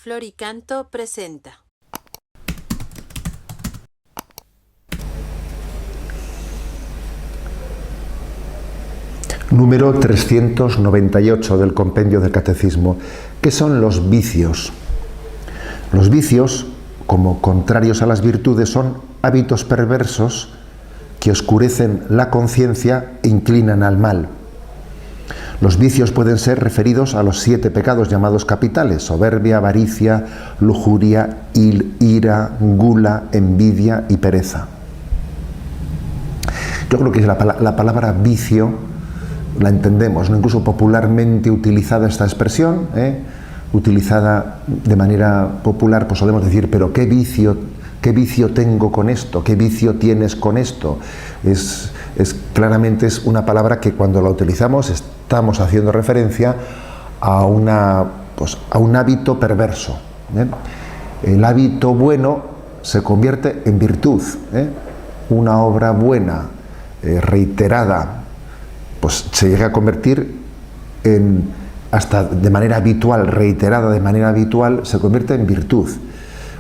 Flor y Canto presenta. Número 398 del Compendio del Catecismo. ¿Qué son los vicios? Los vicios, como contrarios a las virtudes, son hábitos perversos que oscurecen la conciencia e inclinan al mal. Los vicios pueden ser referidos a los 7 pecados llamados capitales: soberbia, avaricia, lujuria, ira, gula, envidia y pereza. Yo creo que la palabra vicio la entendemos, ¿no? Incluso popularmente utilizada esta expresión, utilizada de manera popular, pues solemos decir, pero ¿qué vicio tengo con esto? ¿Qué vicio tienes con esto? Claramente es una palabra que cuando la utilizamos estamos haciendo referencia a un hábito perverso. El hábito bueno se convierte en virtud. Una obra buena, reiterada, pues se llega a convertir hasta de manera habitual, reiterada de manera habitual, se convierte en virtud.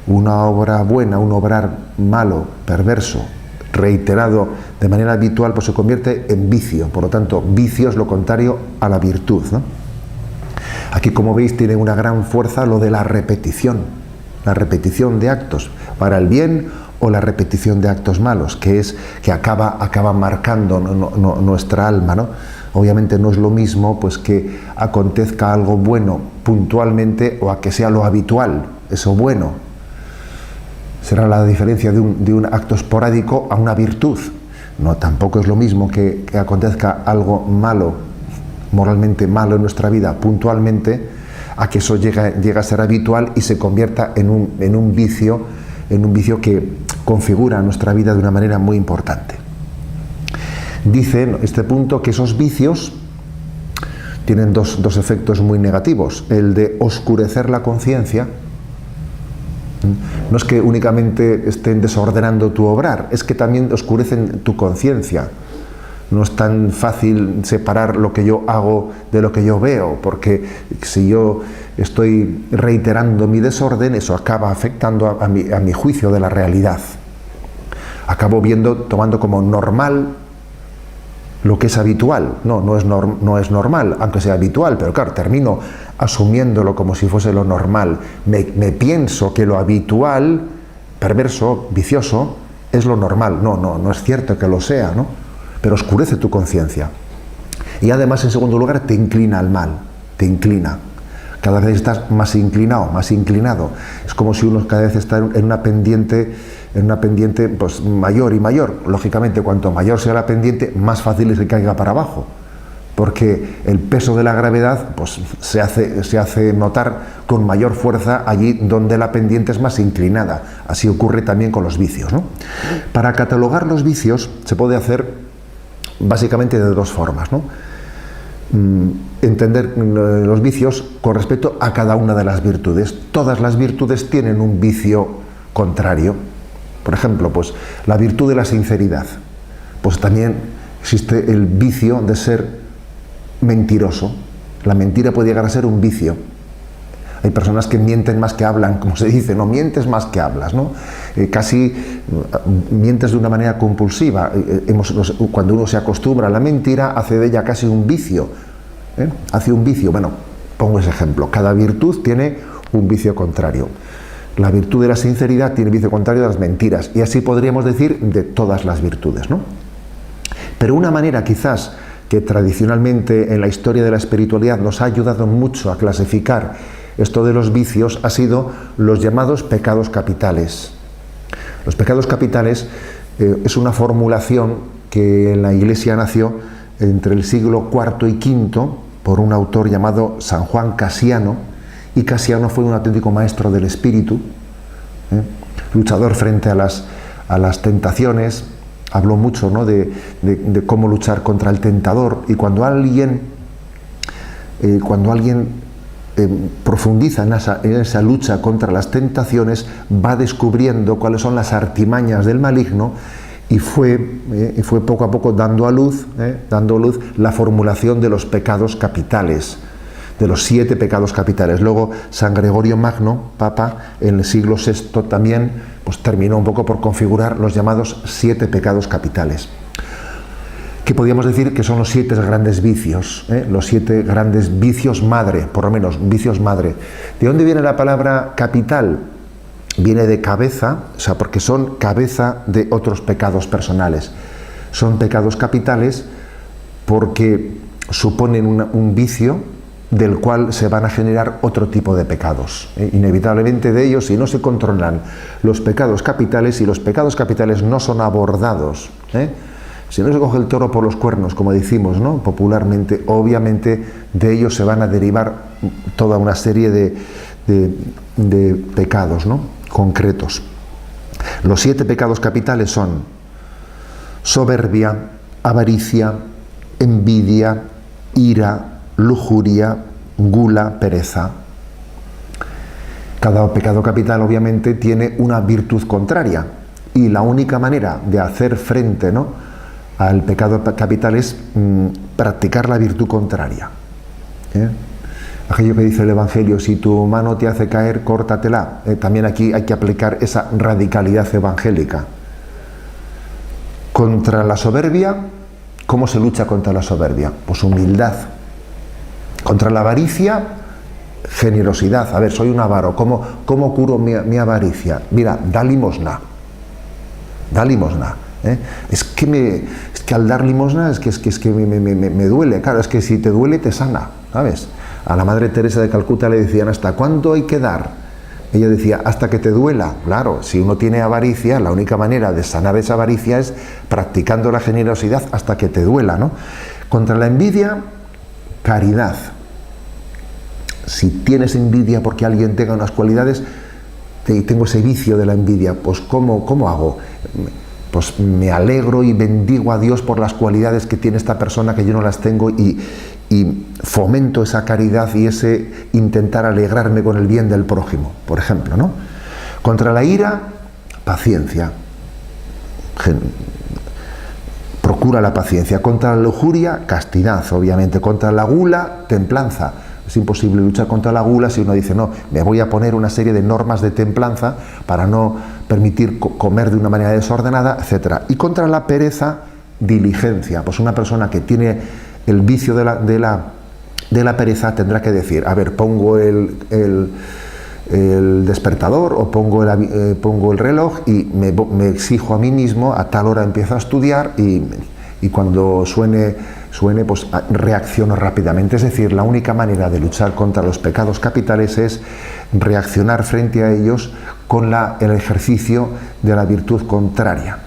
Una obra buena, un obrar malo, perverso, reiterado de manera habitual, pues se convierte en vicio. Por lo tanto, vicio es lo contrario a la virtud, ¿no? Aquí, como veis, tiene una gran fuerza lo de la repetición de actos para el bien o la repetición de actos malos, que acaba marcando nuestra alma, ¿no? Obviamente no es lo mismo pues que acontezca algo bueno puntualmente o a que sea lo habitual, eso bueno. Será la diferencia de un acto esporádico a una virtud. No, tampoco es lo mismo que acontezca algo malo, moralmente malo en nuestra vida puntualmente, a que eso llega a ser habitual y se convierta en un vicio que configura nuestra vida de una manera muy importante. Dice en este punto que esos vicios tienen dos efectos muy negativos: el de oscurecer la conciencia. No es que únicamente estén desordenando tu obrar, es que también oscurecen tu conciencia. No es tan fácil separar lo que yo hago de lo que yo veo, porque si yo estoy reiterando mi desorden, eso acaba afectando a mi juicio de la realidad. Acabo tomando como normal lo que es habitual. No es normal, aunque sea habitual, pero claro, termino asumiéndolo como si fuese lo normal. Me pienso que lo habitual, perverso, vicioso, es lo normal. No es cierto que lo sea, ¿no? Pero oscurece tu conciencia. Y además, en segundo lugar, te inclina al mal, te inclina. Cada vez estás más inclinado, más inclinado. Es como si uno cada vez está en una pendiente pues mayor y mayor. Lógicamente, cuanto mayor sea la pendiente, más fácil es que caiga para abajo, porque el peso de la gravedad pues se hace notar con mayor fuerza allí donde la pendiente es más inclinada. Así ocurre también con los vicios, ¿no? Para catalogar los vicios se puede hacer básicamente de 2 formas, ¿no? Entender los vicios con respecto a cada una de las virtudes. Todas las virtudes tienen un vicio contrario. Por ejemplo, pues la virtud de la sinceridad. Pues también existe el vicio de ser mentiroso. La mentira puede llegar a ser un vicio. Hay personas que mienten más que hablan, como se dice, no mientes más que hablas, ¿no? Casi mientes de una manera compulsiva. Cuando uno se acostumbra a la mentira, hace de ella casi un vicio. Hace un vicio. Bueno, pongo ese ejemplo. Cada virtud tiene un vicio contrario. La virtud de la sinceridad tiene vicio contrario de las mentiras. Y así podríamos decir de todas las virtudes, ¿no? Pero una manera quizás que tradicionalmente en la historia de la espiritualidad nos ha ayudado mucho a clasificar esto de los vicios ha sido los llamados pecados capitales. Los pecados capitales es una formulación que en la Iglesia nació entre el siglo IV y V por un autor llamado San Juan Casiano, y Casiano fue un auténtico maestro del espíritu, luchador frente a las tentaciones. Habló mucho, ¿no?, de cómo luchar contra el tentador, y cuando alguien profundiza en esa lucha contra las tentaciones, va descubriendo cuáles son las artimañas del maligno, y fue poco a poco dando a luz la formulación de los pecados capitales. de los 7 pecados capitales. Luego San Gregorio Magno, Papa, en el siglo VI también, pues terminó un poco por configurar los llamados 7 pecados capitales, que podríamos decir que son los 7 grandes vicios, los 7 grandes vicios madre, por lo menos vicios madre. ¿De dónde viene la palabra capital? Viene de cabeza, o sea, porque son cabeza de otros pecados personales. Son pecados capitales porque suponen un vicio del cual se van a generar otro tipo de pecados. Inevitablemente de ellos, si no se controlan los pecados capitales, y los pecados capitales no son abordados, si no se coge el toro por los cuernos, como decimos, ¿no?, popularmente, obviamente de ellos se van a derivar toda una serie de pecados, ¿no?, concretos. Los 7 pecados capitales son soberbia, avaricia, envidia, ira, lujuria, gula, pereza. Cada pecado capital obviamente tiene una virtud contraria, y la única manera de hacer frente, ¿no?, al pecado capital es practicar la virtud contraria. Aquello que dice el Evangelio, si tu mano te hace caer, córtatela. También aquí hay que aplicar esa radicalidad evangélica. Contra la soberbia, ¿cómo se lucha contra la soberbia? Pues humildad. Contra la avaricia, generosidad. A ver, soy un avaro, ¿cómo curo mi avaricia? Mira, da limosna. Da limosna. Es que al dar limosna es que me duele. Claro, es que si te duele te sana, ¿sabes? A la Madre Teresa de Calcuta le decían, ¿hasta cuándo hay que dar? Ella decía, hasta que te duela. Claro, si uno tiene avaricia, la única manera de sanar esa avaricia es practicando la generosidad hasta que te duela, ¿no? Contra la envidia, caridad. Si tienes envidia porque alguien tenga unas cualidades, tengo ese vicio de la envidia, pues ¿cómo hago? Pues me alegro y bendigo a Dios por las cualidades que tiene esta persona que yo no las tengo, y fomento esa caridad y ese intentar alegrarme con el bien del prójimo, por ejemplo, ¿no? Contra la ira, paciencia. Procura la paciencia. Contra la lujuria, castidad, obviamente. Contra la gula, templanza. Es imposible luchar contra la gula si uno dice, no, me voy a poner una serie de normas de templanza para no permitir comer de una manera desordenada, etc. Y contra la pereza, diligencia. Pues una persona que tiene el vicio de la pereza tendrá que decir, a ver, pongo el despertador o pongo el reloj y me exijo a mí mismo, a tal hora empiezo a estudiar y cuando suene, pues reacciono rápidamente. Es decir, la única manera de luchar contra los pecados capitales es reaccionar frente a ellos con el ejercicio de la virtud contraria.